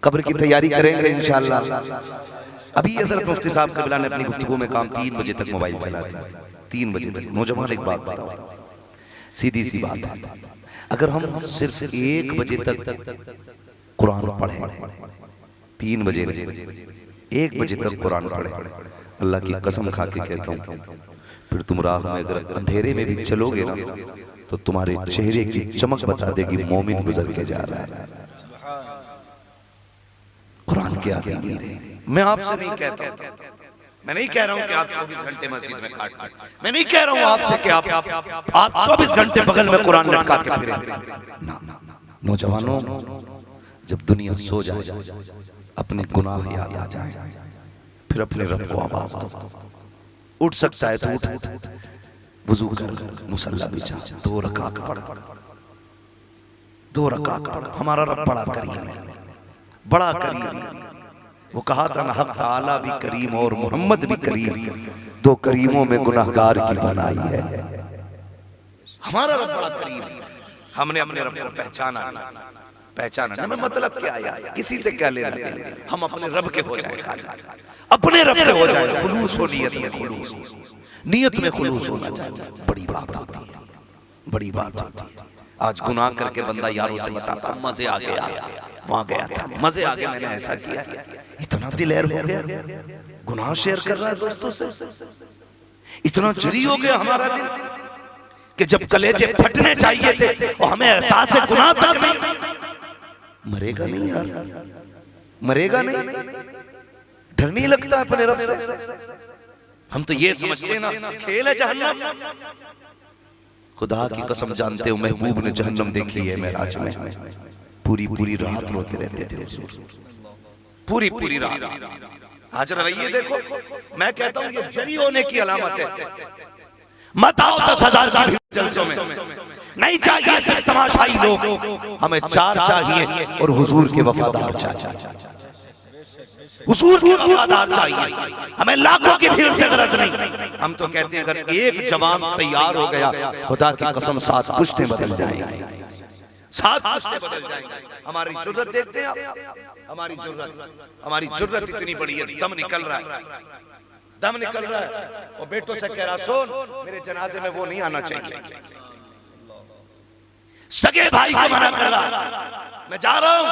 कब्र की तैयारी करेंगे इंशाअल्लाह। अभी हज़रत मुफ्ती साहब क़िबला ने अपनी गुफ्तगू में कहा 3 बजे तक मोबाइल चलाते हैं, 3 बजे तक। नौजवान एक बात बताओ, सीधी सी बात है, अगर हम सिर्फ 1 बजे तक कुरान पढ़े, 3 बजे 1 बजे तक कुरान पढ़े, अल्लाह की कसम खा के कहता हूँ, फिर तुम राह में अगर अंधेरे में भी चलोगे ना तो तुम्हारे चेहरे की चमक बता देगी मोमिन गुजर के जा रहा है। कुरान के आगे नहीं रहे। मैं आपसे नहीं कहता, मैं नहीं कह रहा हूं कि आप 24 घंटे मस्जिद में काट, मैं नहीं कह रहा हूं आपसे कि आप 24 घंटे बगल में कुरान लटका के फिरें ना। नौजवानों, जब दुनिया सो जाए, अपने गुनाह याद आ जाए, फिर अपने रब को आवाज दो। उठ सकता है तो उठ, वुजू कर, मुसल्ला बिछा, 2 रकात पढ़, 2 रकात पढ़। हमारा रब बड़ा करीम है, बड़ा करीम। वो कहा था ना, हक ताला भी करीम और मोहम्मद भी करीम, 2 करीमों में गुनाहगार की बनाई है। हमारा रब बड़ा करीम है। हमने अपने रब को पहचाना हमें मतलब क्या आया, किसी से क्या लेना देना, हम अपने रब के हो जाए, अपने रब के हो जाए। खुलूस हो, नियत में खुलूस होना चाहिए। बड़ी बात होती है, बड़ी बात होती है। आज गुनाह करके बंदा यारों से बताता, मजे आ गया, वहां गया था, मजे आ गए, मैंने ऐसा किया, इतना दिलेर हो गया, गुनाह शेयर कर रहा है दोस्तों से। इतना जरी हो गया हमारा दिल कि जब कलेजे फटने चाहिए थे और हमें एहसास है गुनाह तक नहीं। मरेगा नहीं यार, मरेगा नहीं, डर नहीं लगता अपने रब से। हम तो ये समझते ना खेल है जहन्नम। खुदा की कसम जानते हो, महबूब ने जहन्नम देखी है मेराज में, पूरी पूरी रात रोते रहते थे हुजूर, पूरी पूरी रात। आज रवैये देखो, मैं कहता हूँ ये जरी होने की अलामत है। मत आओ 10,000 की भीड़ जलसों में, नहीं चाहिए सिर्फ तमाशाई लोग, हमें 4 चाहिए और हुजूर के वफादार चाहिए, हुजूर के वफादार चाहिए। हमें लाखों की भीड़ से गरज नहीं। हम तो कहते हैं अगर एक जवान तैयार हो गया, खुदा की कसम 7 पुश्तें बदल जाएंगी, 7 पुश्तें बदल जाएंगी। हमारी जुर्रत देखते हैं आप, हमारी जुर्रत इतनी बड़ी है, दम निकल रहा है, दम निकल रहा है। और बेटों से कह रहा, सुन मेरे जनाजे में वो नहीं आना चाहिए, सगे भाई को मना कर रहा, मैं जा रहा हूं,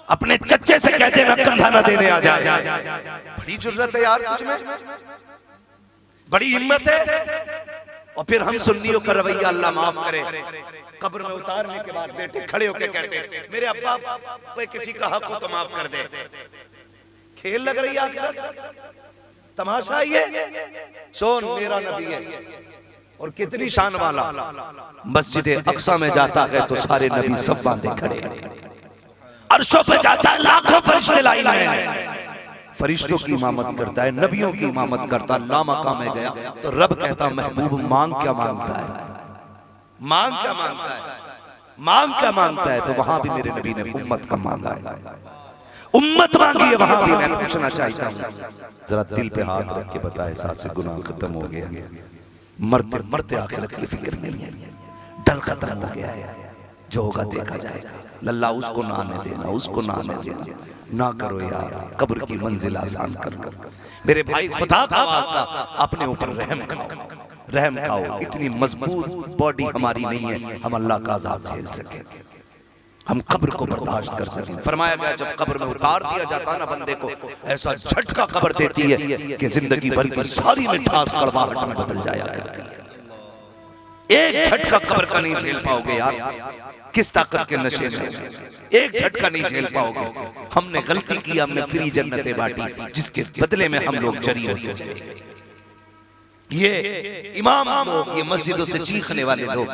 अपने चच्चे से कह देना कंधा ना देने आ जाए। बड़ी जुर्रत है यार तुझमें, बड़ी हिम्मत है। और फिर हम सुन्नियों का रवैया अल्लाह माफ करे, कब्र में उतारने के बाद बेटे खड़े होकर कहते मेरे अब्बा कोई किसी का हक हो तो माफ कर दे। खेल लग रही है, तमाशा ये। सोन मेरा नबी है और कितनी शान वाला, मस्जिद अक्सा में जाता है तो सारे नबी सब बांधे खड़े, अर्शों पे जाता है लाखों फरिश्ते लाइन में, फरिश्तों की इमामत करता है, नबियों की इमामत करता है। लामका में गया तो रब कहता महबूब मांग क्या मांगता है, मांग क्या मांगता है, मांग क्या मांगता है। तो वहां भी मेरे नबी ने उम्मत का मांगा है, उम्मत मांगी है। वहां भी मैं पूछना चाहता हूँ, जरा दिल पे हाथ रख के बताए, साथ से गुनाह खत्म हो गया, मरते मरते आखिरत की फिक्र नहीं है, डर खत्म हो गया है, जो होगा देखा जाएगा। लल्ला उसको ना आने देना, उसको ना आने देना, ना करो यार, कब्र की मंजिल आसान कर। मेरे भाई खुदा का वास्ता अपने ऊपर रहम खाओ, रहम खाओ। इतनी मजबूत बॉडी हमारी नहीं है हम अल्लाह का अज़ाब झेल सके, हम कब्र को बर्दाश्त कर सकें। फरमाया गया जब कब्र में उतार दिया जाता ना बंदे को, ऐसा झटका कब्र देती है कि जिंदगी भर की सारी मिठास कड़वाहट में बदल जाया करती है। एक झटका कब्र का नहीं झेल पाओगे यार, किस ताकत के नशे में, एक झटका नहीं झेल पाओगे। हमने गलती की, हमने फ्री जन्नतें बांटी, जिसके बदले में हम लोग जरी होते चले। ये इमाम लोग, ये मस्जिदों से चीखने वाले लोग,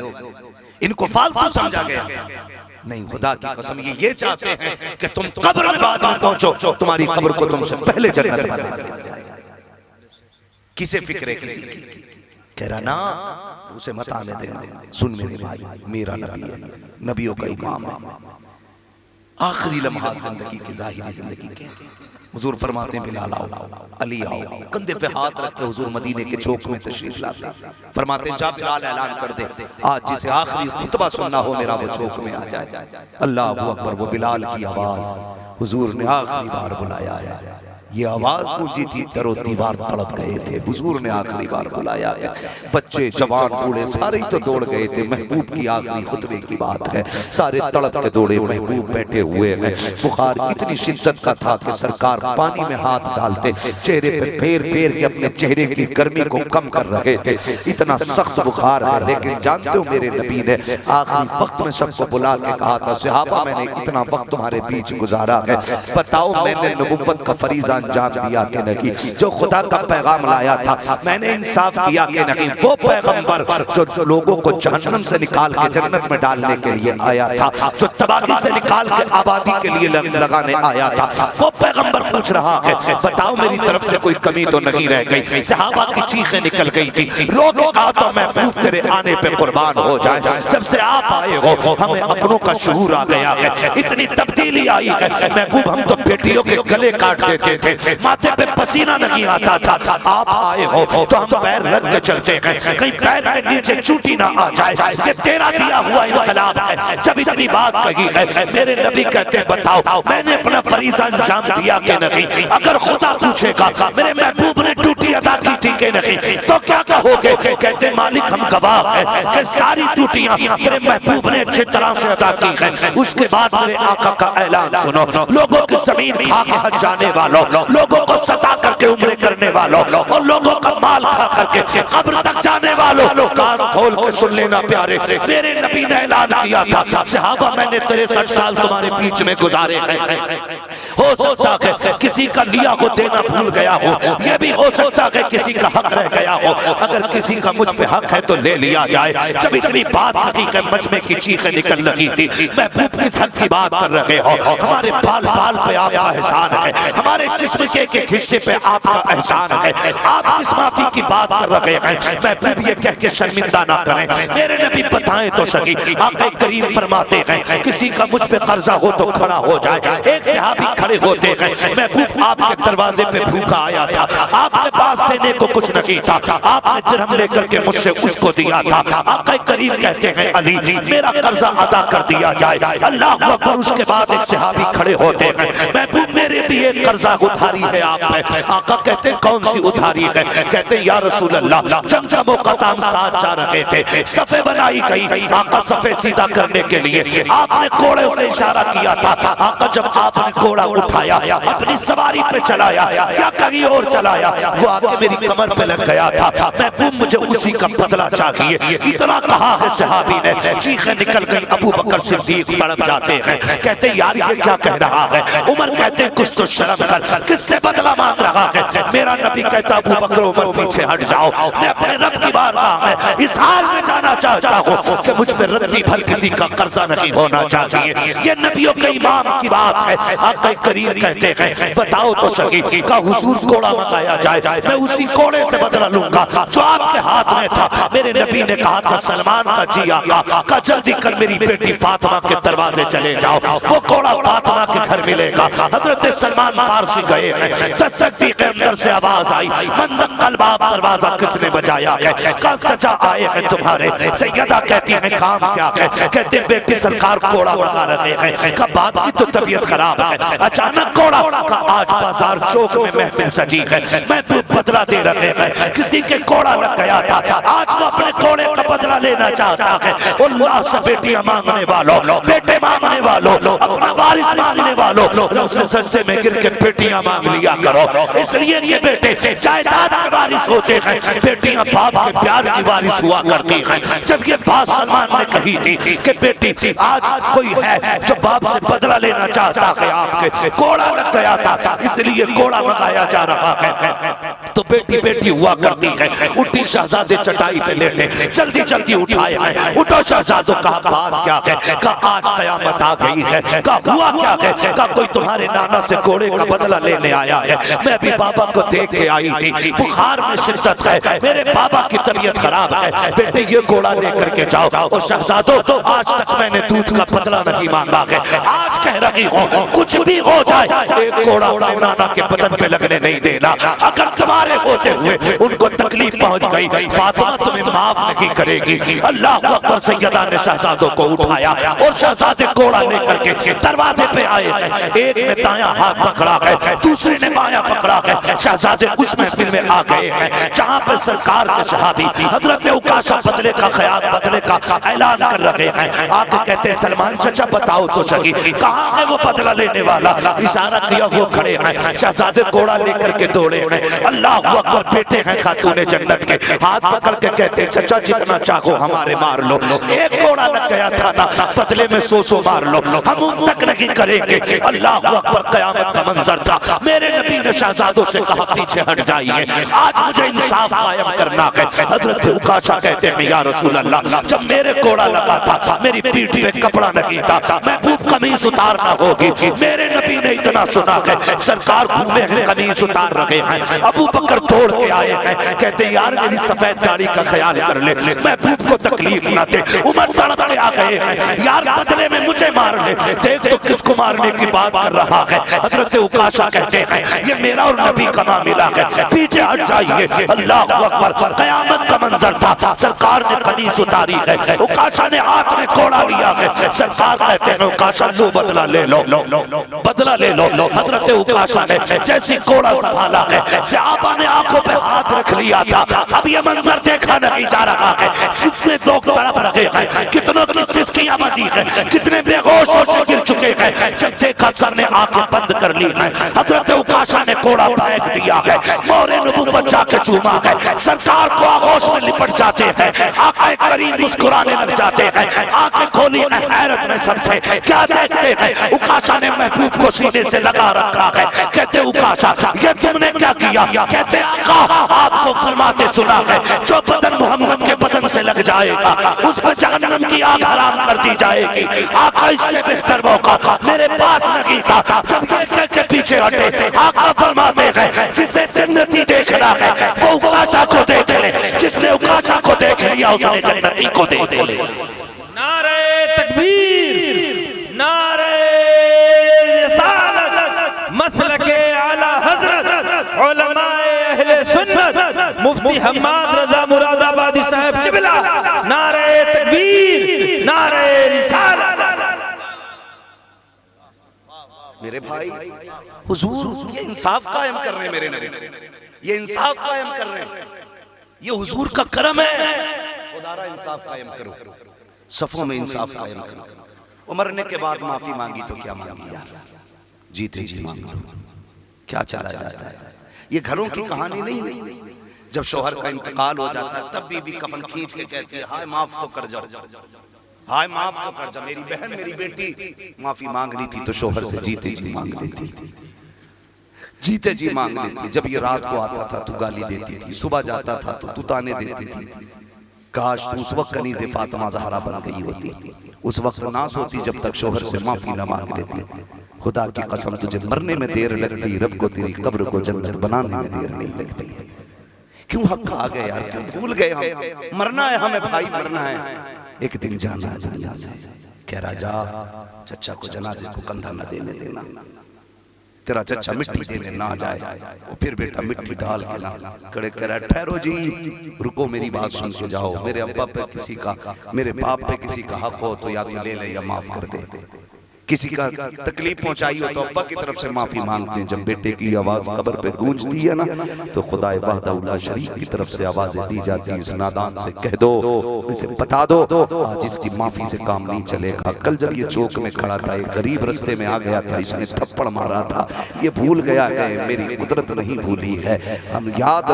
इनको फालतू समझा गया। नहीं, खुदा की कसम ये चाहते हैं कि तुम कब्र में बाद में पहुंचो, तुम्हारी कब्र को तुमसे पहले जन्नत बना दिया जाए। किसे फिक्र है किसी की? कह रहा ना उसे मत आने देना। सुन मेरे भाई, मेरा नबी है, नबियों का इमाम है, आखिरी लम्हा जिंदगी की, जाहिरी जिंदगी के। हुजूर फरमाते हैं बिलाल आओ, अली आओ, कंधे पे हाथ रखते हुजूर मदीने के चौक में तशरीफ लाते, फरमाते हैं जा बिलाल ऐलान कर दे आज जिसे आखिरी खुतबा सुनना हो मेरा वो चौक में आ जाए। अल्लाह अकबर, वो बिलाल की आवाज हुजूर ने आखिरी बार बुलाया है। ये आवाज गूंजी थी, दरो दीवार तड़प गए थे। हुजूर ने आखिरी बार बुलाया है। बच्चे जवान बूढ़े सारे ही तो दौड़ गए थे। महबूब की आखिरी खुतबे की बात है, सारे तड़प के दौड़े, महबूब बैठे हुए हैं। बुखार इतनी शिद्दत का था कि सरकार पानी में हाथ डालते चेहरे पे फेर फेर के अपने चेहरे की गर्मी को कम कर रहे थे। इतना सख्त बुखार है, लेकिन जानते हो मेरे नबी ने आखिरी वक्त में सबको बुला के कहा था, सहाबा मैंने इतना वक्त तुम्हारे बीच गुजारा है, बताओ मैंने नबुव्वत का फरीज़ा अंजाम दिया कि नहीं? जो खुदा का पैगाम लाया था मैंने इंसाफ किया कि नहीं? वो पैगंबर जो लोगों को जहन्नम से निकाल के जन्नत में डालने के लिए आया था, जो तबाही से निकाल के आबादी के लिए लगाने आया था, वो पैगंबर पूछ रहा है बताओ मेरी तरफ से कोई कमी तो नहीं रह गई? सहाबा की चीखें निकल गई थी, रो के कहा तो महबूब तेरे आने पे कुर्बान हो जाए। जब से आप आए हो हमें अपनों का शऊर आ गया है, इतनी तब्दीली आई है। महबूब हम तो बेटियों के गले काट देते थे, माथे पे पसीना नहीं आता था, आप आए हो तो हम पैर रख के चलते हैं, कहीं पैर के नीचे चूटी ना आ जाए। ये तेरा दिया हुआ इनकलाब है। जब इतनी बात कही है मेरे नबी कहते बताओ मैंने अपना फरीज़ा अंजाम दिया कि नहीं? अगर खुदा पूछेगा मेरे महबूब ने ड्यूटी अदा की थी कि नहीं तो क्या कहोगे? कहते मालिक हम गवाह हैं कि सारी ड्यूटियां तेरे महबूब ने अच्छी तरह से अदा की है। उसके बाद मेरे आका का ऐलान सुनो, लोगों की जमीन खा के हज जाने वालों, लोगों को सता करके उम्रे करने वालों और लोगों का माल खा करके कब्र तक जाने वालों, कान खोल के सुन लेना प्यारे, मेरे नबी ने ऐलान किया था सहाबा मैंने 63 साल तुम्हारे बीच में गुजारे हैं। हो सकता है किसी का लिया हो देना भूल गया हो, यह भी हो सकता है किसी का हक रह गया हो, अगर किसी का मुझ पे हक है तो ले लिया जाए। जब इतनी बात हकीकत मजमे की चीखें निकल रही थी, महबूब किस हक की बात कर रहे हो? हमारे बाल बाल पे आपका एहसान है, हमारे जिस्म के एक हिस्से पे आपका एहसान है, आप किस माफी की बात कर रहे हैं? महबूब ये कह के शर्मिंदा ना करें, मेरे नबी बताएं तो सही। आका करीम फरमाते हैं किसी का मुझ पे कर्जा हो तो खड़ा हो जाए। एक सहाबी खड़े होते हैं, महबूब आपके दरवाजे पे भूखा आया था, आपके पास देने को कुछ नहीं था, आपने दिरहम लेकर के मुझसे उसको दिया था। आका करीम कहते हैं अली मेरा कर्जा अदा कर दिया जाए। अल्लाह अकबर। उसके बाद एक सहाबी खड़े होते हैं, महबूब मेरे भी एक कर्जा उधारी है आप पे। आका कहते कौन सी उधारी है? कहते या रसूल अल्लाह जंग का मौका था, हम साथ जा रहे थे, सफे बनाई गई, आका सफे सीधा करने के लिए आपने घोड़े से इशारा किया था। आका जब आपने घोड़ा उठाया अपनी सवारी पे चलाया या कहीं और चलाया, वो आके मेरी कमर पे लग गया था, महबूब मुझे उसी का बदला चाहिए। इतना कहा है सहाबी ने, चीखें निकल गई। अबू बकर सिद्दीक तड़प जाते हैं, कहते यार ये क्या कह रहा है? उमर कहते कुछ तो शर्म कर, किससे बदला मांग रहा है? मेरा नबी कहता अबू बकर उमर पीछे हट जाओ, मैं अपने रब की बारगाह में इस हाल में जाना चाहता हूँ कि मुझ पे रत्ती भर किसी का कर्जा नहीं होना चाहिए। ये नबियों के इमाम की बात है। आका करीम कहते हैं बताओ तो सही, का हुजूर घोड़ा मंगाया जाए, मैं उसी घोड़े से बदला लूंगा जो आपके हाथ में था। मेरे नबी ने कहा था सलमान का जी आका का जल्दी कर मेरी बेटी फातिमा के दरवाजे चले जाओ, वो घोड़ा फातिमा के घर मिलेगा। हजरत सलमान फारसी गए हैं, दस्तक दी के अंदर से आवाज आई, मंदक कलबाब दरवाजा किसने बजाया है? कब चचा आए हैं तुम्हारे? सैयदा कहती है काम क्या है? कहते बेटी सरकार घोड़ा मंगा रहे हैं। कब बाप की तो तबीयत खराब है, अचानक घोड़ा का आज बाजार चौक में महफिल सजी है, महबूब बदला दे रहे हैं। किसी के घोड़ा लग गया था, आज वो अपने घोड़े का बदला लेना चाहता है। अल्लाह से बेटियां मांगने वालों, बेटे मांगने वालों, अपना वारिस मांगने वालों, रब से सजदे में गिर के बेटियां मांग लिया करो। इसलिए ये बेटे जायदाद के वारिस होते हैं, बेटियां बाप के प्यार की वारिस हुआ करती हैं। जब ये बात सलमान ने कही थी कि बेटी आज कोई है जो बाप से बदला लेना चाहता है, आपके घोड़ा लग गया था इसलिए घोड़ा मंगाया जा रहा है। तो बेटी बेटी हुआ करती है। उठी शहजादे चटाई पे लेटे, जल्दी जल्दी उठाए हैं। उठो शहजादो, कहा बात क्या है? कहा आज कयामत आ गई है। कहा हुआ क्या है? कहा कोई तुम्हारे नाना से घोड़े का बदला लेने आया है। मैं भी बाबा को देख के आई थी, बुखार में शिद्दत है, मेरे बाबा की तबीयत खराब है, बेटे ये घोड़ा लेकर के जाओ। और शहजादो, आज तक मैंने दूध का बदला नहीं मांगा है, आज कह रही हूँ कुछ भी हो जाए, एक घोड़ा अपने नाना के बदन पे लगने नहीं देना। अगर तुम्हारे होते हुए उनको तकलीफ पहुंच गई, फातिमा तुम्हें माफ नहीं करेगी। अल्लाह अकबर। सैयदा ने शहजादों को उठाया और शहजादे घोड़ा लेकर के दरवाजे पे आए हैं। एक ने दायां हाथ पकड़ा है, दूसरे ने बायां पकड़ा है। शहजादे उस महफिल में आ गए हैं जहां पर सरकार के सहाबी हजरत उकाशा बदले का ख्याल, बदले का ऐलान कर रहे हैं। आके कहते हैं सलमान चाचा बताओ तो सही, कहाँ है वो बदला लेने वाला? इशारा किया, वो खड़े हैं। शहजादे घोड़ा लेकर के दौड़े हैं। अल्लाह अकबर। बेटे हैं खातूने जन्नत के, हाथ पकड़ के कहते हैं चाचा जितना चाहो हमारे मार लो। एक घोड़ा लग गया था ना, बदले में 100 मार लो, हम उस तक नहीं करेंगे। अल्लाह अकबर। कयामत का मंजर था। मेरे नबी ने शहजादों से कहा पीछे हट जाइए, आज मुझे इंसाफ कायम करना है। हजरत उकाशा कहते हैं या रसूल अल्लाह, जब मेरे घोड़ा लगा था मेरी पीठ पे कपड़ा नहीं था, महबूब कमीज उतारना होगी। मेरे नबी ने इतना सुना है, सरकार घूमे हैं कमीज उतार रहे हैं। अबू बकर दौड़ के आए हैं, कहते यार मेरी सफेद दाढ़ी का ख्याल कर ले, महबूब को तकलीफ ना दे। उमर तड़प के आ गए हैं, यार बदले में मुझे मार ले, देख तो किसको मारने की बात कर रहा है। हजरत उकाशा कहते हैं ये मेरा और नबी का मामला है, पीछे हट जाइए। अल्लाह अकबर। कयामत का मंजर था। सरकार ने कमीज उतारी है, उकाशा ने हाथ में घोड़ा लिया है। सरकार कहते हैं उकाशा लो बदला ले लो, बदला ले लो। हजरत उकाशा ने जैसी घोड़ा संभाला है, सहाबा ने आंखों पे हाथ रख लिया था। अब ये मंजर देखा नहीं जा रहा है, कितने लोग तड़प रहे हैं, कितनों की सिसकियां बंधी है, कितने बेहोश होकर गिर चुके हैं। जब देखा सर ने आंखें बंद कर ली है, हजरत उकाशा ने घोड़ा फेंक दिया है, मोरे नबूवत जाके चूमा है। सरकार को आगोश में लिपट जाते हैं, आंखें करीब मुस्कुराने लग जाते हैं। आंखें खोली है हैरत में सबसे, क्या देखते हैं? उकाशा ने महबूब को सीने से लगा रखा है। कहते उकाशा ये तुमने क्या किया? कहते आका आपको फरमाते सुना है, जो बदन मोहम्मद के बदन से लग जाएगा उस पर जहन्नम की आग हराम कर दी जाएगी। आका इससे बेहतर मौका मेरे पास नहीं था। जब ये के पीछे हटे, आका फरमाते हैं जिसे जन्नती देखना है वो उकाशा को देख ले, जिसने उकाशा को देख लिया उसने जन्नती को देख ले। नारे तकबीर, नारे रिसालत, मसलके आला हजरत उलमाए अहले सुन्नत मुफ्ती हम्माद रजा मुरादाबादी साहब किबला। नारे तकबीर, नारे रिसालत। मेरे भाई हुजूर ये इंसाफ कायम कर रहे हैं, मेरे नबी ये इंसाफ कायम कर रहे हैं, ये हुजूर का करम है। खुदारा इंसाफ कायम करो, सफों में इंसाफ कायम करो। मरने के बाद माफी मांगी तो क्या मांगी यार, जीते जी मांग लो, क्या चला जाता है। ये घरों की कहानी नहीं। जब शौहर का इंतकाल हो जाता है तब बीवी कफन खींच के कहती है हाय माफ तो कर जाओ, हाय माफ तो कर जा। मेरी बहन मेरी बेटी माफी मांग रही थी तो शौहर से जीते जी मांग लेती, जीते जी मांग लेती। जब ये रात को आता था तो गाली देती थी, सुबह जाता था तो तू ताने देती थी। काश तू उस वक्त कनीज़े फातिमा ज़हरा बन गई होती, उस वक्त ना सोती जब तक शौहर से माफी न मांग लेती। खुदा की कसम तुझे मरने में देर लगती, रब को तेरी कब्र को जन्नत बनाने में देर नहीं लगती। क्यों हक आ गए यार, क्यों भूल गए हम? मरना है हमें भाई, मरना है, एक दिन जाना है दुनिया से। कह रहा जा चचा को जनाजे को कंधा न देने देना, तेरा चचा मिट्टी देने ना जाए। वो फिर बेटा मिट्टी डाल के ना कड़े कह रहा ठहरो जी रुको मेरी बात सुन के जाओ। मेरे अब्बा पे किसी का, मेरे बाप पे किसी का हक हो तो या तो ले ले या माफ कर दे। किसी का तकलीफ पहुंचाई हो तो अब्बा की तरफ से माफी मांगते हैं। जब बेटे की आवाज कब्र पे गूंजती है ना तो खुदा वहदहुल्ला शरीक की तरफ से आवाजें दी जाती है, इस नादान से कह दो, इसे बता दो आज इसकी माफी से काम नहीं चलेगा। कल जब ये चौक में खड़ा था एक गरीब रस्ते में आ गया था, इसने थप्पड़ मारा था, ये भूल गया है, मेरी कुदरत नहीं भूली है, हम याद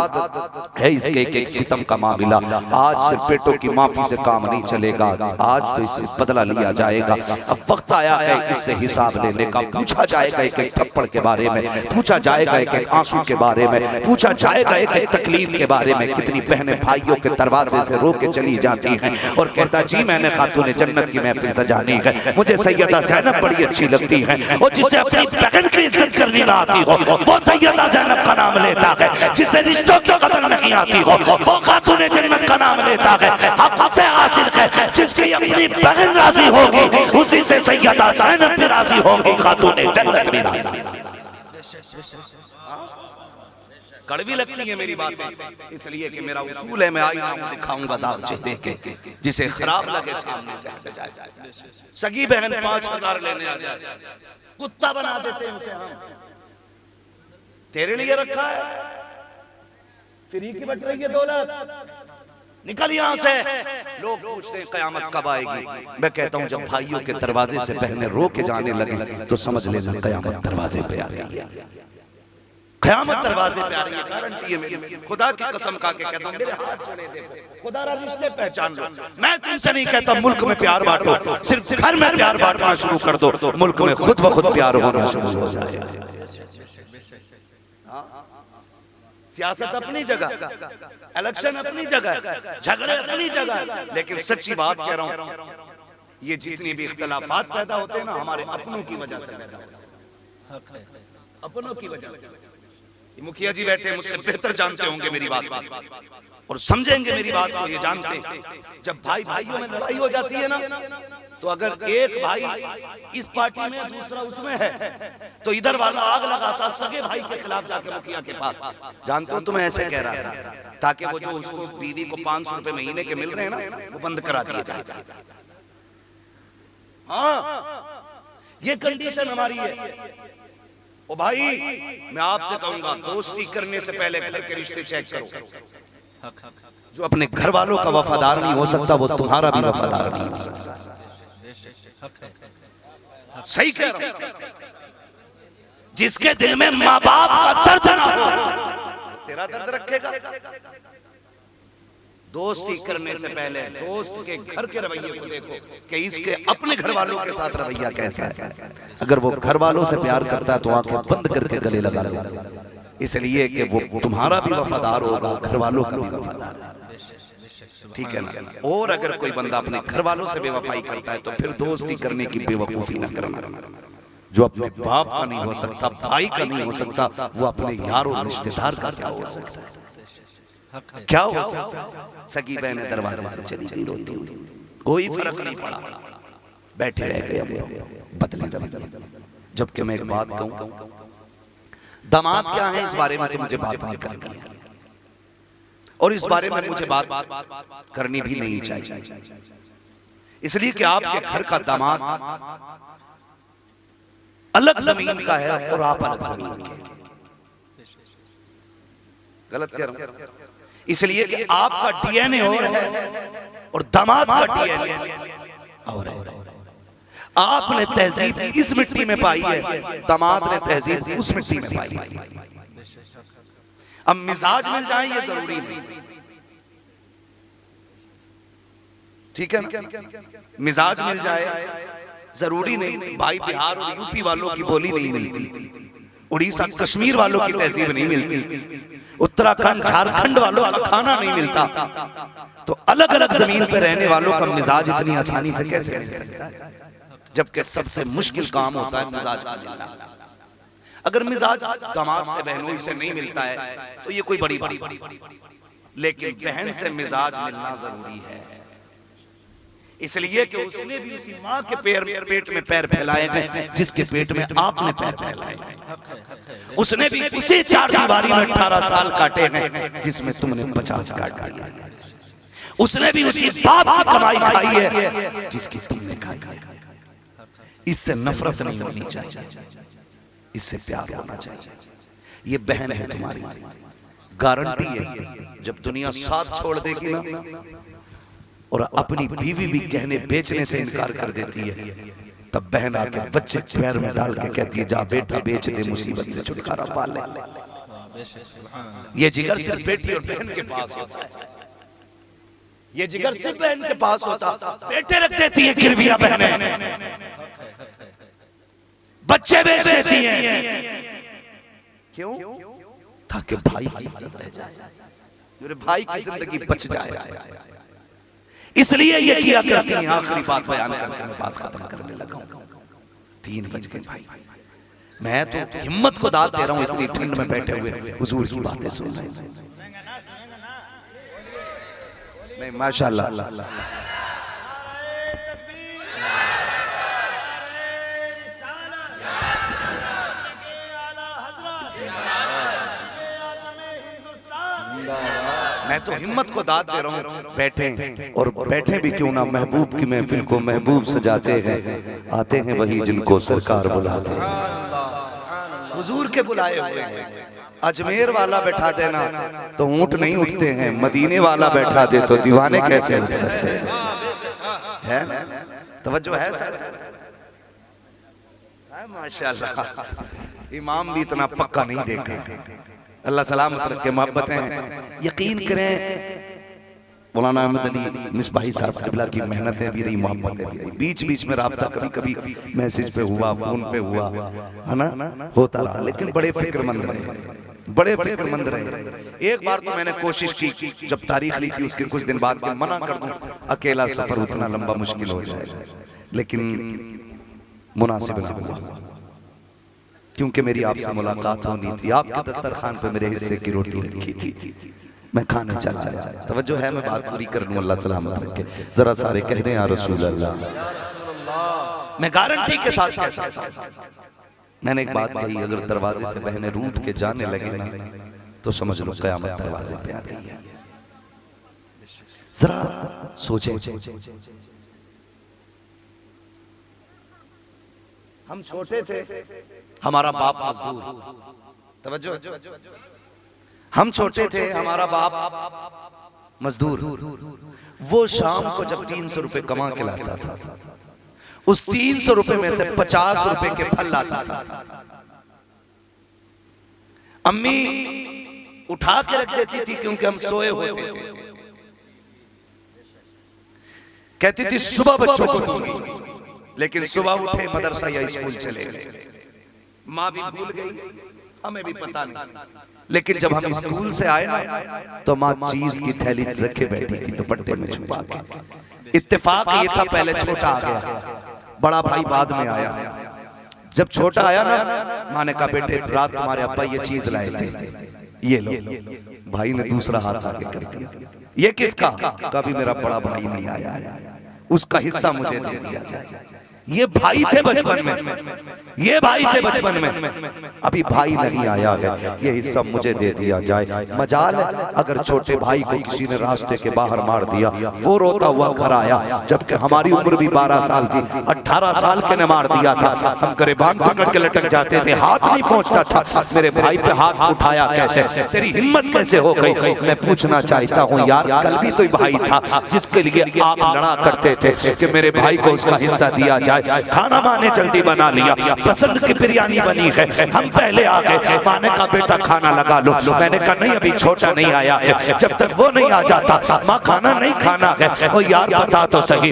है इसके एक एक सितम का मामला। आज सिर्फ बेटों की माफी से काम नहीं चलेगा, आज तो इससे बदला लिया जाएगा। अब वक्त आया है इससे हिसाब लेने का। पूछा जाएगा एक एक थप्पड़ के बारे में, पूछा जाएगा एक एक आंसू के बारे में, पूछा जाएगा एक एक तकलीफ के बारे में। कितनी बहनें भाइयों के दरवाजे से रो के चली जाती हैं और कहता जी मैंने खातून जन्नत की महफिल सजानी है, मुझे सैयदा ज़ैनब बड़ी अच्छी लगती है। और जिसे अपनी बहन की इज्जत करनी ना आती हो वो सैयदा ज़ैनब का नाम लेता है। जिसे रिश्तों की कदर नहीं आती हो वो खातून जन्नत का नाम लेता है। अब से हासिल है जिसकी अपनी बहन राजी होगी उसी से सैयदा ज़ैनब भी राजी होगी, खातून जन्नत भी राजी। कड़वी लगती है मेरी बातें इसलिए कि मेरा उसूल है, मैं आईना दिखाऊंगा दाग चेहरे के, जिसे खराब लगे सामने से हट जाए। सगी बहन 5000 लेने आ जाए, कुत्ता बना देते हैं उसे। हम तेरे लिए रखा है, फ्री की बट रही है दौलत, निकल यहां से। लोग पूछते हैं कयामत कब आएगी, मैं कहता हूं जब भाइयों के दरवाजे से बहनें रो के जाने लगे तो समझ लेना कयामत दरवाजे पे आ गई है। कयामत दरवाजे पे आ रही है, गारंटी है मेरी। खुदा की कसम खा के कहता हूं मेरे हाथ चले देखो, खुदा रा रिश्ते पहचान लो। मैं तुमसे नहीं कहता मुल्क में प्यार बांटो, सिर्फ घर में प्यार बांटना शुरू कर दो, मुल्क में खुद ब खुद प्यार होना शुरू हो जाएगा। सियासत अपनी जगह, इलेक्शन अपनी जगह, झगड़े अपनी जगह, लेकिन सच्ची बात कह रहा हूं ये जितनी भी इख्तिलाफात पैदा होते हैं ना हमारे अपनों की वजह से पैदा होते हैं, अपनों की वजह से। मुखिया जी बैठे मुझसे बेहतर जानते होंगे मेरी बात और समझेंगे मेरी बात को। ये जानते जब भाई भाइयों में लड़ाई हो जाती है ना, तो अगर एक भाई इस पार्टी में दूसरा उसमें है तो इधर वाला आग लगाता सगे भाई के खिलाफ जाके मुखिया के पास। जानते हो तुम्हें ऐसे कह रहा था ताकि वो जो उसको बीवी को 500 रुपए महीने के मिल रहे हैं ना वो बंद करा दिए जाए। हाँ ये कंडीशन हमारी है। ओ भाई मैं आपसे कहूंगा दोस्ती करने से पहले घर के रिश्ते चेक करो। जो अपने घर वालों का वफादार नहीं हो सकता वो तुम्हारा भी वफादार नहीं हो सकता। सही कह रहा हूं। जिसके दिल में माँ बाप का दर्द ना हो तेरा दर्द रखेगा। दोस्ती करने से पहले दोस्त के घर के रवैये को देखो कि इसके अपने घर वालों के साथ रवैया कैसा है। अगर वो घर वालों से प्यार करता है तो आंखें बंद करके गले लगा लो, इसलिए कि वो तुम्हारा भी वफादार होगा, घर वालों का भी वफादार, ठीक है ना। और अगर कोई बंदा अपने घर वालों से बेवफाई करता है तो फिर दोस्ती करने की बेवकूफी न करना। जो अपने बाप का नहीं हो सकता, भाई का नहीं हो सकता, वो अपने यार और रिश्तेदार का क्या हो सकता है? क्या हो सकता है? सगी बहनें दरवाजे से चली गई रोती हुई, कोई फर्क नहीं पड़ा, बैठे रह गए बदले दबदले। जबकि मैं एक बात कहूं, दामाद क्या है इस बारे में तो मुझे बात नहीं करनी है और इस बारे में मुझे बात करनी भी नहीं चाहिए, इसलिए कि आपके घर का दामाद अलग जमीन का है और आप अलग जमीन के। गलत कह रहा हूं? इसलिए कि आपका डीएनए और है और दामाद का डीएनए और है। आपने तहजीब इस मिट्टी में पाई है, दामाद ने तहजीब उस मिट्टी में पाई है। अब मिजाज मिल जाए ये जरूरी नहीं, ठीक है ना। मिजाज मिल जाए जरूरी नहीं। भाई बिहार और यूपी वालों की बोली नहीं मिलती, उड़ीसा कश्मीर वालों की तहजीब नहीं मिलती, उत्तराखंड झारखंड वालों का खाना नहीं मिलता, तो अलग अलग जमीन पर रहने वालों का मिजाज इतनी आसानी से कैसे मिल सकता है? जबकि सबसे मुश्किल काम होता है मिजाज का मिलना। अगर मिजाज दामाद से बहनोई से नहीं मिलता है तो ये कोई बड़ी बात, लेकिन बहन से मिजाज मिलना जरूरी है। इसलिए कि उसने भी उसी माँ के पेट में पैर फैलाए गए जिसके पेट में आपने पैर फैलाए। उसने भी उसी चार दीवारी में 18 साल काटे हैं जिसमें तुमने 50 काट दिया। उसने भी उसी बाप की कमाई खाई है जिसकी तुमने खाई। इससे नफरत नहीं होनी चाहिए, इससे प्यार होना चाहिए। ये बहन है तुम्हारी, गारंटी है जब दुनिया साथ छोड़ देगी ना और अपनी बीवी भी गहने बेचने से इनकार कर देती है, तब बहन आके बच्चे पैर में डाल के कहती है जा बेटा बेच दे, मुसीबत से छुटकारा पा ले। ये जिगर सिर्फ बेटी और बहन के पास होता है, ये जिगर सिर्फ बहन के पास होता। बेटे रख देती है गिरविया बहनें, बच्चे बेच देती हैं। क्यों? ताकि भाई की इज्जत रह जाए, मेरे भाई की जिंदगी बच जाए, इसलिए ये किया करती हैं। आखिरी बात बयान करके मैं बात खत्म करने लगा हूं। 3 बज गए भाई, मैं तो हिम्मत को दाद दे रहा हूं, इतनी ठंड में बैठे हुए हुजूर की बातें सुन रहे हैं। नहीं माशाअल्लाह, मैं तो हिम्मत को दाद दे रहा हूं। बैठे और बैठे भी क्यों ना, महबूब की महफिल को महबूब सजाते हैं, आते हैं वही जिनको सरकार बुलाते हैं। हुजूर के बुलाए हुए हैं। अजमेर वाला बैठा देना तो ऊंट नहीं उठते हैं, मदीने वाला बैठा दे तो दीवाने कैसे उठ सकते हैं? है तवज्जो है सर? माशाअल्लाह, इमाम भी इतना पक्का नहीं देखा। अल्लाह सलामत रखे, मोहब्बतें हैं। यकीन करें मौलाना अहमद अली मिसबाही साहब किबला की मेहनतें भी रही, मोहब्बतें भी रही। बीच बीच में राब्ता कभी कभी मैसेज पे हुआ, फोन पे हुआ, है ना, होता रहा, लेकिन बड़े फिक्रमंद रहे, बड़े फिक्रमंद रहे। एक बार तो मैंने कोशिश की, जब तारीख ली थी उसके कुछ दिन बाद, कि मना कर दूं, अकेला सफर उतना लंबा मुश्किल हो जाएगा, लेकिन मुनासिब ना हुआ, क्योंकि मेरी आपसे मुलाकात होनी थी। आपके दस्तरखान पे मेरे हिस्से की रोटी रखी थी, मैं खाने चला आया। तवज्जो है, मैं बात पूरी कर लूं, अल्लाह सलामत रखे। जरा सारे कह दें या रसूल अल्लाह। मैं गारंटी के साथ कह सकता हूं, मैंने एक बात कही, अगर दरवाजे से बहने रूठ के जाने लगे ना, तो समझ लो कयामत दरवाजे पे आ गई है। जरा सोचे, हम छोटे थे, हमारा बाप मजदूर, तवज्जो, हम छोटे थे, हमारा बाप मजदूर, वो शाम को जब 300 रुपए कमा के लाता था, उस 300 रुपए में से 50 रुपए के फल लाता था। अम्मी उठा के रख देती थी, क्योंकि हम सोए होते थे। कहती थी सुबह बच्चों को दूंगी, लेकिन सुबह उठे मदरसा या स्कूल चले गए। माँ भी भूल गई, हमें भी पता नहीं। लेकिन जब हम स्कूल से आए ना, तो माँ चीज की थैली रखे बैठी थी दुपट्टे में छुपा के। इत्तेफाक ये था, पहले छोटा आ गया, बड़ा भाई बाद में आया। जब छोटा आया ना, माँ ने कहा बेटे रात तुम्हारे अब्बा ये चीज लाए थे, ये लो। भाई ने दूसरा हाथ आगे कर दिया, ये किसका? कभी मेरा बड़ा भाई नहीं आया, उसका हिस्सा मुझे दे दिया जाए। ये भाई थे बचपन में, ये भाई थे बचपन में, अभी भाई नहीं आया है, ये हिस्सा मुझे दे दिया जाए। मजाल है अगर छोटे भाई को किसी ने रास्ते के बाहर मार दिया, वो रोता हुआ घर आया, जबकि हमारी उम्र भी 12 साल थी, 18 साल के ने मार दिया था, हम गरेबान पकड़ के लटक जाते थे, हाथ नहीं पहुंचता था। मेरे भाई पे हाथ उठाया कैसे, तेरी हिम्मत कैसे हो गई? मैं पूछना चाहता हूँ यार, कल भी तो भाई था जिसके लिए आप लड़ा करते थे कि मेरे भाई को उसका हिस्सा दिया जाए। खाना माँ ने जल्दी बना लिया, पसंद की बिरयानी बनी है, हम पहले आ गए। माँ ने कहा बेटा खाना लगा लो, मैंने कहा नहीं अभी छोटा नहीं आया है, जब तक वो नहीं आ जाता माँ खाना नहीं खाना है। ओ यार बता तो सही,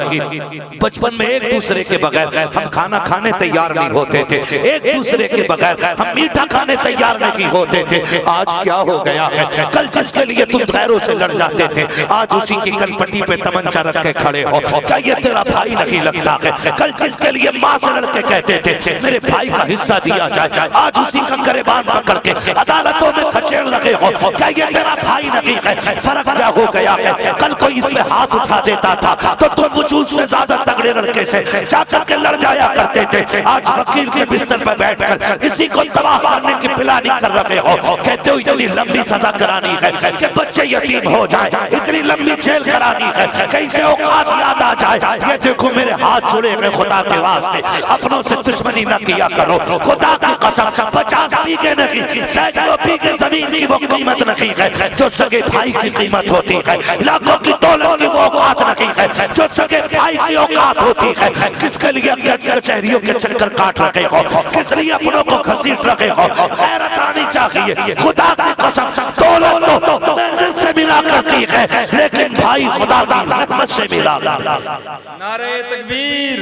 बचपन में एक दूसरे के बगैर हम खाना खाने तैयार नहीं होते थे, एक दूसरे के बगैर हम मीठा खाने तैयार नहीं होते थे। आज क्या हो गया है? कल जिसके लिए तुम गैरों से लड़ जाते थे, आज उसी की कनपट्टी पे तमंचा रख के खड़े हो। क्या ये तेरा भाई नहीं लगता है? कल जिसके लिए माँ से लड़के कहते थे मेरे भाई का हिस्सा दिया जाए, आज उसी का गरेबान पकड़ के अदालतों में खचेड़ लगे हो। क्या ये तेरा भाई नहीं है? फर्क क्या हो गया है? कल कोई इस पे हाथ उठा देता था तो तुम वजूद से ज्यादा तगड़े लड़के से जाकर के लड़ जाया करते थे, आज वकील के बिस्तर पर बैठकर इसी को तबाह करने की प्लानिंग कर रहे हो। कहते हो इतनी लंबी सजा करानी है कि बच्चे यतीम हो जाए, इतनी लंबी जेल करानी है कैसे औकात याद आ जाए। ये देखो मेरे हाथ जुड़े हुए, खुदा के वास्ते अपनों से दुश्मनी न किया करो, खुदा की कसम 50 बीघे नहीं, सैकड़ों बीघे जमीन की वो कीमत नहीं है जो सगे भाई की कीमत होती है, लाखों की दौलत की वो औकात नहीं है जो सगे भाई की औकात होती है। किसके लिए कचहरियों के चक्कर काट रखे हो, किस लिए अपनों को घसीट रखे हो? गैरत आनी चाहिए। खुदा की कसम दौलत तो मेहनत से मिला करती है, लेकिन भाई खुदा की रहमत से मिला करता है। नारे तकबीर,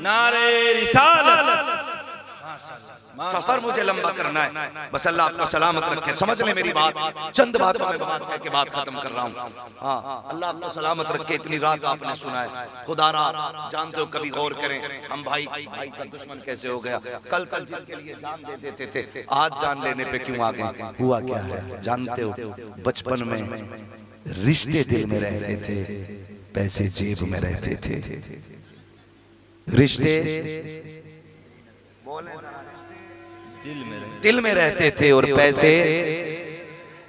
नारे रिसालत, सफर मुझे लंबा करना है। बस अल्लाह आपको सलामत रखे। समझ ले मेरी बात, चंद बातों में बात कह के बात खत्म कर रहा हूँ। हाँ, अल्लाह आपको सलामत रखे। इतनी रात आपने सुना है, खुदारा जानते हो, कभी गौर करें, हम भाई का दुश्मन कैसे हो गया। कल जिसके लिए जान दे देते थे, आज जान लेने पे क्यों आ गए? हुआ क्या है जानते हो? बचपन में रिश्ते दिल में रहते थे, पैसे जेब में रहते थे। रिश्ते दिल में रहते थे और पैसे,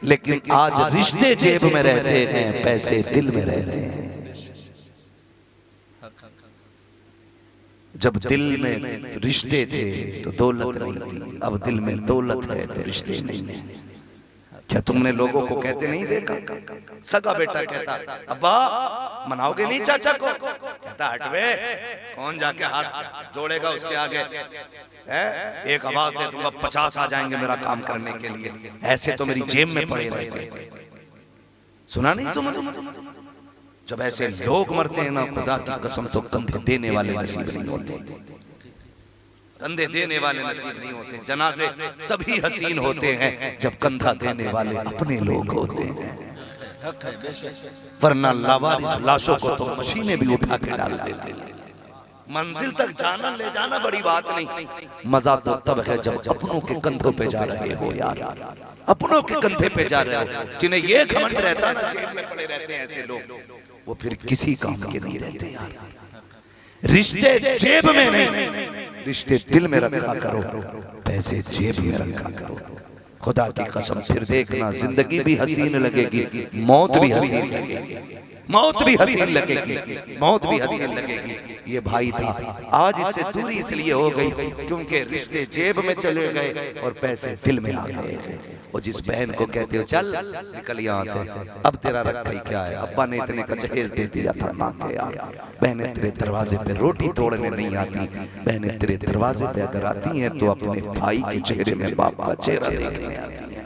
लेकिन आज रिश्ते जेब में रहते हैं, पैसे दिल में रहते हैं। जब दिल में रिश्ते थे तो दौलत नहीं थी, अब दिल में दौलत है तो रिश्ते नहीं है। क्या तुमने लोगों को कहते नहीं देखा? सगा बेटा कहता, अब्बा मनाओगे नहीं चाचा को? कहता हटवे, कौन जाके हाथ जोड़ेगा उसके आगे है? एक आवाज दे दूंगा 50 आ जाएंगे मेरा काम करने के लिए। ऐसे तो मेरी जेब में पड़े रहते। सुना नहीं तुमने? जब ऐसे लोग मरते हैं ना, खुदा की कसम, तो कंधे देने वाले नसीब नहीं होते। कंधे देने वाले नसीब नहीं होते। जनाजे तभी हसीन होते हैं जब कंधा देने वाले अपने लोग होते हैं, वरना लावारिस लाशों को तो मशीनें भी उठा के डाल देते हैं। मंजिल तक जाना ले जाना बड़ी बात नहीं, मजा तो तब है जब अपनों के कंधों पे जा रहे हो यार, अपनों के कंधे पे जा रहे हो। जिन्हें ये घमंड रहता है ना, जेब में पड़े रहते हैं ऐसे लोग, वो फिर किसी काम के नहीं रहते यार। रिश्ते जेब में नहीं, रिश्ते दिल में रखा करो, पैसे जेब में रखा करो। खुदा की कसम, फिर देखना जिंदगी भी हसीन लगेगी, मौत भी हसीन लगेगी, मौत भी हसीन लगेगी, मौत भी हसीन लगेगी। ये भाई था, आज इससे दूरी इसलिए हो गई क्योंकि रिश्ते जेब में चले गए और पैसे दिल में आ गए। और जिस बहन को कहते हो चल निकल यहाँ से, अब तेरा रखा ही क्या है? अब्बा ने इतने का जहेज दे दिया था ना के यार। बहनें तेरे दरवाजे पे रोटी तोड़ने नहीं आती, बहनें तेरे दरवाजे पे अगर आती हैं तो अपने भाई के चेहरे में बाप का चेहरा देखने आती है,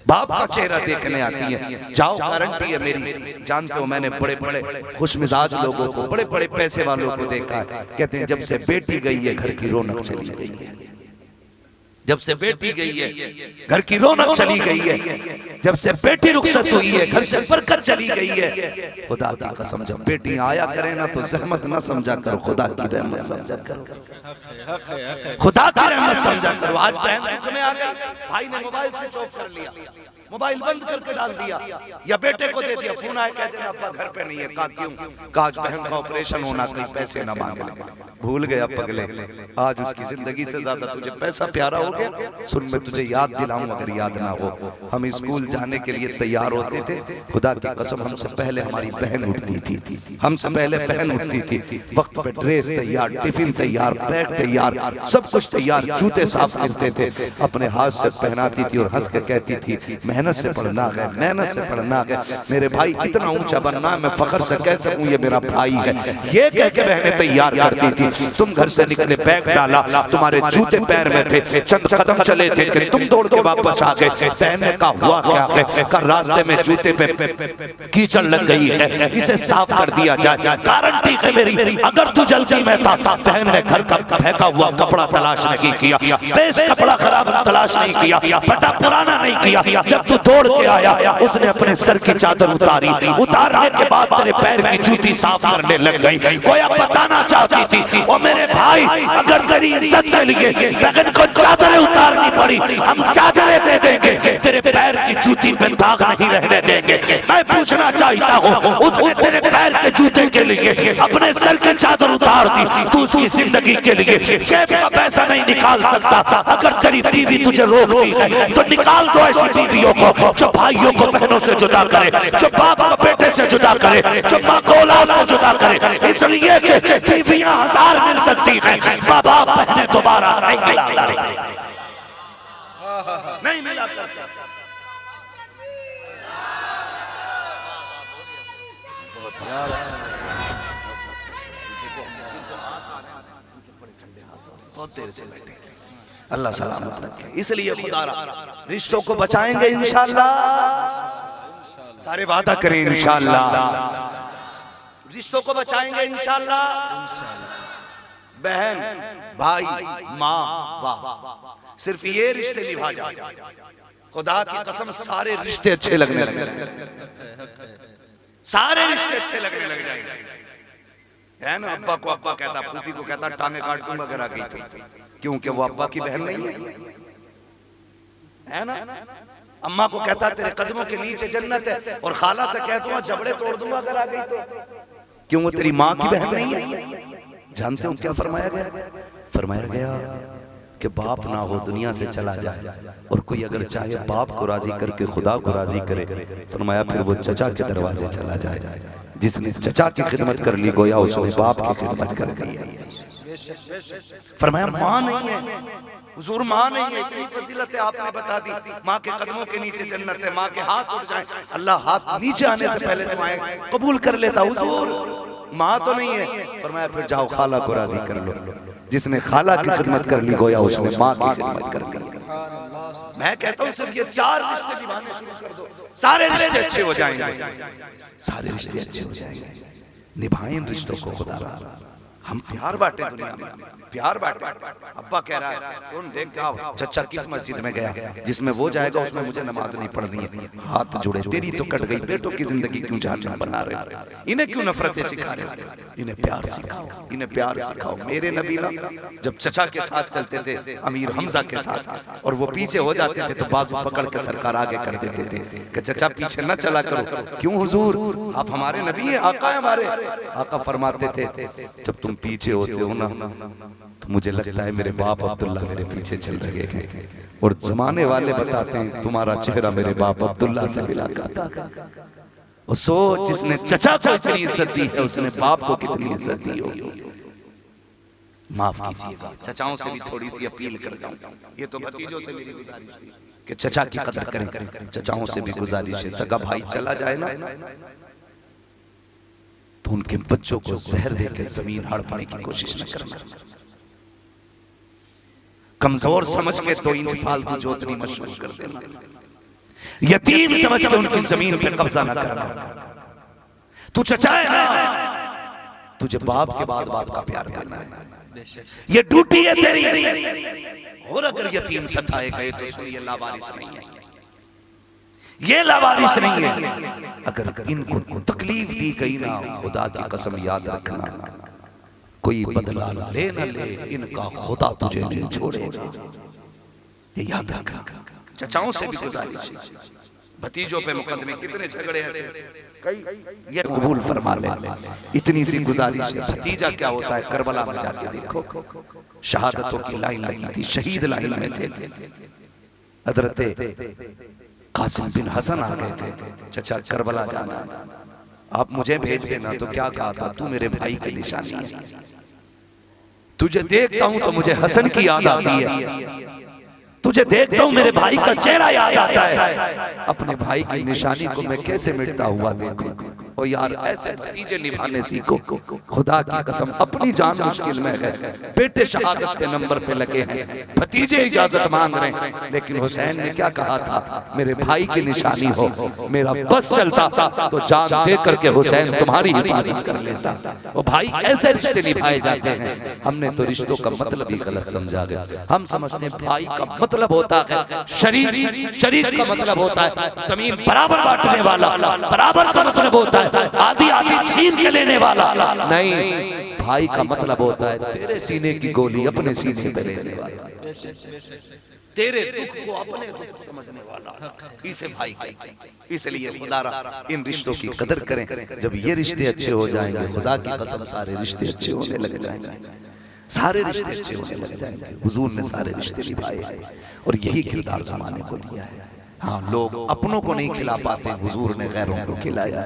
बाप का चेहरा देखने आती है। जाओ, गारंटी है मेरी। जानते हो, मैंने बड़े बड़े खुश मिजाज लोगों को, बड़े बड़े पैसे वालों को देखा है, कहते हैं जब से बेटी गई है घर की रौनक चली गई है। जब से बेटी गई है घर की रौनक चली गई है, जब से बेटी रुखसत हुई है घर से बरकत चली गई है। खुदा की कसम, जब बेटी आया करे ना तो जहमत ना समझा करो, खुदा की रहमत समझा करो, खुदा की रहमत समझा करो। आज बहन दुख में आ गई, भाई ने मोबाइल स्विच ऑफ कर लिया, मोबाइल बंद करके डाल दिया, या बेटे को दे दिया, फोन आया, कहते हैं अब्बा घर पे नहीं है। कहा क्यों? कहा आज बहन का ऑपरेशन होना, कहीं पैसे ना मांग ले। भूल गया पगले, आज उसकी जिंदगी से ज्यादा तुझे पैसा प्यारा हो गया। सुन, मैं तुझे याद दिलाऊं अगर याद ना हो, हम स्कूल जाने के लिए तैयार होते थे, खुदा की कसम हमसे पहले हमारी बहन उठती थी, हमसे पहले बहन उठती थी। वक्त पे ड्रेस तैयार, टिफिन तैयार, बैग तैयार, सब कुछ तैयार, जूते साफ मिलते थे, अपने हाथ से पहनाती थी और हंस के कहती थी मेहनत से पढ़ना है, मेहनत से पढ़ना है, मेरे भाई इतना ऊंचा बनना है, मैं फख्र से कह सकूं ये मेरा भाई है। ये कह के बहनें तैयार करती थी। तुम घर से निकले, बैग डाला, तुम्हारे जूते पैर में थे, चंद कदम चले थे कि तुम दौड़ के वापस आ गए। बहन ने कहा हुआ क्या है? का रास्ते में जूते पे कीचड़ लग गई है, इसे साफ कर दिया जाए। गारंटी है मेरी, अगर तू जल्दी में था, बहन ने घर का फेंका हुआ कपड़ा तलाश नहीं किया, फ्रेश कपड़ा खराब तलाश नहीं किया, फटा पुराना नहीं किया। जब तू दौड़ के आया, उसने अपने सर की चादर उतारी, उतारने के बाद तेरे पैर की जूती साफ करने लग गई। गोया बताना चाहती थी, ओ मेरे भाई, अगर तेरी इज्जत के लिए बहन को चादरें उतारनी पड़ी, हम चादरें दे देंगे, तेरे पैर की जूती पे दाग नहीं रहने देंगे। मैं पूछना चाहता हूँ, उसने तेरे पैर के जूते के लिए अपने सर की चादर उतार दी, तू उसकी जिंदगी के लिए जेब का पैसा नहीं निकाल सकता। अगर तेरी बीवी तुझे रोकती है तो निकाल दो ऐसी बीवियों को जो भाइयों को बहनों से जुदा करे, जो बाप को बेटे से जुदा करे, जो माँ को औलाद से जुदा करे। इसलिए कि बीवियां 1000 मिल सकती हैं, माँ बाप बहने दोबारा नहीं मिला, नहीं मिला करता। बहुत देर से बैठे, अल्लाह सलामत रखे। इसलिए खुदा रिश्तों को बचाएंगे इंशाअल्लाह, सारे वादा करें इंशाअल्लाह, रिश्तों को बचाएंगे इंशाअल्लाह। बहन भाई, माँ, बाप, सिर्फ ये रिश्ते निभा जाए, खुदा की कसम सारे रिश्ते अच्छे लगने लगे, सारे रिश्ते अच्छे लगने लग जाएंगे। है ना, अब्बा को अब्बा कहता, फूफी को कहता टांगे काट दूंगा अगर आ गई तो, क्योंकि वो अब्बा की बहन नहीं है ना। अम्मा को कहता तेरे कदमों के नीचे जन्नत है, और खाला से कह दूंगा जबड़े तोड़ दूंगा अगर आ गई तो, क्यों वो तेरी माँ की बहन नहीं है। जानते हो क्या फरमाया गया? फरमाया गया कि बाप ना हो दुनिया से चला जाए, और कोई अगर चाहे बाप को राजी करके खुदा को राजी करे, फरमाया फिर वो चचा के दरवाजे चला जाए। जिसने चचा की खिदमत कर ली गोया उसने बाप की खिदमत कर ली है। फरमाया माँ नहीं है, हुजूर माँ नहीं है, इतनी फजीलत है आपने बता दी। माँ के कदमों के नीचे जन्नत है, माँ के हाथ उठ जाए, अल्लाह हाथ नीचे आने से पहले तुम्हारे कबूल कर लेता। हुजूर माँ तो नहीं है। फरमाया फिर जाओ खाला को राजी कर लो। जिसने खाला की खिदमत कर ली गोया उसने माँ की खिदमत कर ली। मैं कहता हूँ सिर्फ ये 4 रिश्ते निभाने शुरू कर दो, सारे रिश्ते अच्छे हो जाएंगे, सारे रिश्ते अच्छे हो जाएंगे। निभाएं इन रिश्तों को खुदा रहा। हम प्यार बांटे दुनिया में, प्यार बांटे। अब्बा कह रहा है सुन देख क्या चचा किस मस्जिद में गया, जिसमें वो जाएगा उसमें मुझे नमाज नहीं पढ़नी है। हाथ जुड़े, तेरी तो कट गई, बेटों की जिंदगी क्यों जहन्नम बना रहे, इन्हें क्यों नफरतें सिखा रहे, इन्हें प्यार सिखाओ, इन्हें प्यार सिखाओ। मेरे नबी ना जब चचा के साथ चलते थे, अमीर हमजा के साथ, और वो पीछे हो जाते थे तो बाजू पकड़ के सरकार आगे कर देते थे कि चचा पीछे न चला करो। क्यों हुजूर, आप हमारे नबी हैं, आका है हमारे। आका फरमाते थे जब तुम पीछे होते हो ना तो मुझे लगता है मेरे बाप अब्दुल्ला मेरे पीछे चल रहे हैं, और जमाने वाले बताते हैं तुम्हारा चेहरा मेरे बाप अब्दुल्ला से मिला करता। और सोच जिसने चचा को इतनी इज्जत दी है उसने बाप को कितनी इज्जत दी होगी। माफ कीजिएगा, चचाओं से भी थोड़ी सी अपील कर जाऊं, ये तो भतीजों से मेरी गुजारिश थी कि चचा की कदर करें। चचाओं से भी गुजारिश है, सगा भाई चला जाए ना तो उनके बच्चों को जहर देकर जमीन हड़पने की कोशिश न करना। कमजोर समझ के 2 इंच फालतू जोतनी मत शुरू कर देना। यतीम समझ के उनकी जमीन पे कब्जा न करना। तू चचा है ना, तुझे बाप के बाद बाप का प्यार करना है, ये ड्यूटी है तेरी। और अगर यतीम सताए गए तो सुनिए लावारिस नहीं है, ये लावारिस नहीं है। अगर इनको तकलीफ दी गई ना, खुदा की कसम याद रखना, कोई बदला ले न ले, इनका खुदा तुझे नहीं छोड़ेगा, ये याद रखना। चचाओं से भी गुजारिश है, भतीजों पे मुकदमे कितने झगड़े ऐसे कई, ये कबूल फरमा ले। इतनी सी गुजारिश है, भतीजा क्या होता है करबला में जाके देखो, शहादतों की लाइन लगी थी, शहीद लाइन में थे। हजरत कासिम बिन हसन आ गए थे, चचा करबला जाना, आप मुझे भेज देना। तो क्या कहा था, तू मेरे भाई की निशानी है, तुझे देखता हूं तो मुझे हसन की याद आती है, तुझे देखता हूं मेरे भाई का चेहरा याद आता है, अपने भाई की निशानी को मैं कैसे मिटता हुआ देखूं। ओ यार ऐसे भतीजे निभाने सीखो, खुदा की कसम अपनी जान मुश्किल में है, बेटे शहादत के नंबर पे लगे हैं, भतीजे इजाजत मांग रहे हैं, लेकिन हुसैन ने क्या कहा था, मेरे भाई की निशानी हो, मेरा बस चलता तो जान दे करके हुसैन तुम्हारी हिफाजत कर लेता। वो भाई ऐसे रिश्ते निभाए जाते हैं। हमने तो रिश्तों का मतलब ही गलत समझा गया। हम समझते हैं भाई का मतलब होता है शरीक, शरीक का मतलब होता है जमीन बराबर बांटने वाला, बराबर का मतलब होता है आधी आधी छीन के लेने वाला। नहीं, भाई का मतलब होता है तेरे सीने की गोली अपने सीने पे लेने वाला, तेरे दुख को अपने दुख समझने वाला, इसे भाई कहते हैं। इसलिए खुदा इन रिश्तों की कदर करें। जब ये रिश्ते अच्छे हो जाएंगे, खुदा की कसम सारे रिश्ते अच्छे होने लग जाएंगे, सारे रिश्ते अच्छे होने लग जाएंगे। हुजूर ने सारे रिश्ते निभाए और यही किरदार जमाने को दिया है। हाँ, लोग अपनों को नहीं खिला पाते, हुजूर ने गैरों को खिलाया,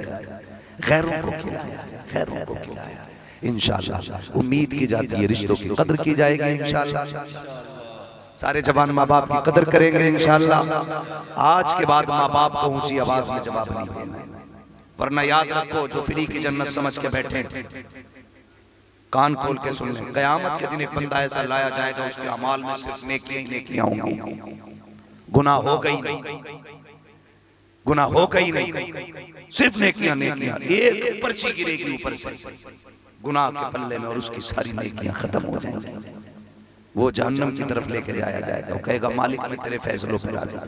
गैरों को खिलाया, गैरों को खिलाया। इंशाअल्लाह उम्मीद की जाती है रिश्तों की कदर की जाएगी। इंशाअल्लाह सारे जवान माँ बाप की कदर करेंगे इंशाअल्लाह। आज के बाद माँ बाप को ऊंची आवाज में जवाब नहीं देना, वरना याद रखो जो फ्री की जन्नत समझ के बैठे, कान खोल के सुन लें, कयामत के दिन एक बंदा ऐसा लाया जाएगा उसके अमाल में सिर्फ नेकियां ही नेकियां होंगी, गुनाह हो गई नहीं, गुनाह हो गई नहीं, सिर्फ नेकियां नेकियां। एक पर्ची गिरेगी ऊपर से गुनाह के पल्ले में और उसकी सारी नेकियां खत्म हो जाएंगी। वो जहन्नम की तरफ लेके जाया जाएगा। वो कहेगा मालिक मैं तेरे फैसलों पर राजी,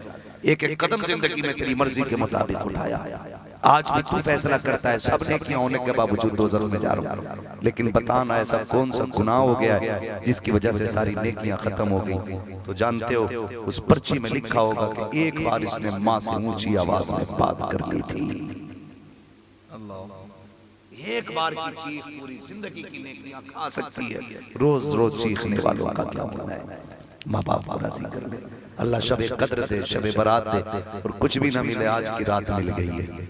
एक एक कदम जिंदगी में तेरी मर्जी के मुताबिक उठाया, आज भी तू फैसला करता है। सब नेकियां होने के बावजूद दोज़ख में जा रहा हूं, लेकिन बताना ऐसा कौन सा गुनाह हो गया है जिसकी वजह से सारी नेकियां खत्म हो गई। तो जानते हो उस पर्ची में लिखा होगा कि एक बार इसने माँ से ऊंची आवाज में बात कर ली थी। एक बार की चीख पूरी जिंदगी की नेकियां खा सकती है। रोज रोज चीखने वालों का क्या होना है। माँ बाप को राजी कर ले, अल्लाह शबे कद्र दे, शबे बारात दे, और कुछ भी ना मिले आज की रात मिल गई है।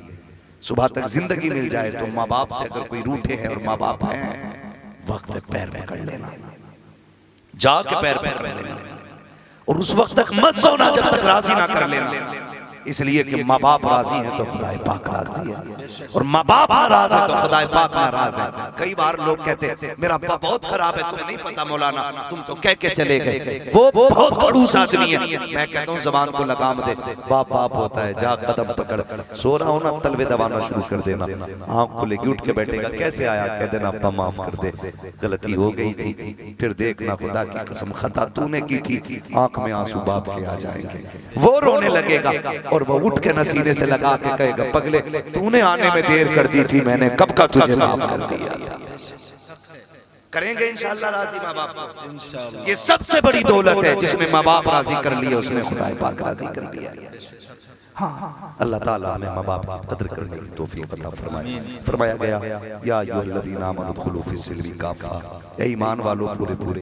सुबह तक जिंदगी मिल जाए तो माँ बाप से अगर कोई रूठे हैं और माँ बाप हैं, वक्त तक पैर पकड़ लेना, जाके पैर पकड़ लेना, और उस वक्त तक मत सोना जब तक राजी ना कर लेना। इसलिए कि माँ बाप राजी है तो खुदाए पाक राजी है, और माँ बाप नाराज है तो खुदाए पाक नाराज है। कई बार लोग कहते हैं मेरा बाप बहुत खराब है, तुम्हें नहीं पता मौलाना, तुम तो कह के चले गए, वो बहुत खड़ूस आदमी है। मैं कहता हूँ जबान को लगाम दे, बाप बाप होता है, जा कदम पकड़, सो रहा हो ना तलवे दबाना शुरू कर देना, आँख खुलेगी उठ के बैठेगा, कैसे आया कह देना अब्बा माफ कर दे, गलती हो गई थी। फिर देखना खुदा की कसम खता तूने की थी, आंख में आंसू बाप के आ जाएंगे, वो रोने लगेगा और वो उठ के नसीने से लगा के कहेगा पगले तूने आने में देर कर दी थी, मैंने कब का तुझे माफ कर दिया था। करेंगे इंशाअल्लाह राजी माँ बाप। ये सबसे बड़ी दौलत है, जिसने माँ बाप राजी कर लिया उसने खुदा पाक राजी कर लिया। हाँ, अल्लाह ताला हमें माँ बाप की कदर करने की तौफीक अता फरमाए। फरमाया गया या अय्युहल्लज़ीना आमनू उदखुलू फ़िस्सिल्मी काफ़ा, ऐ ईमान वालों पूरे पूरे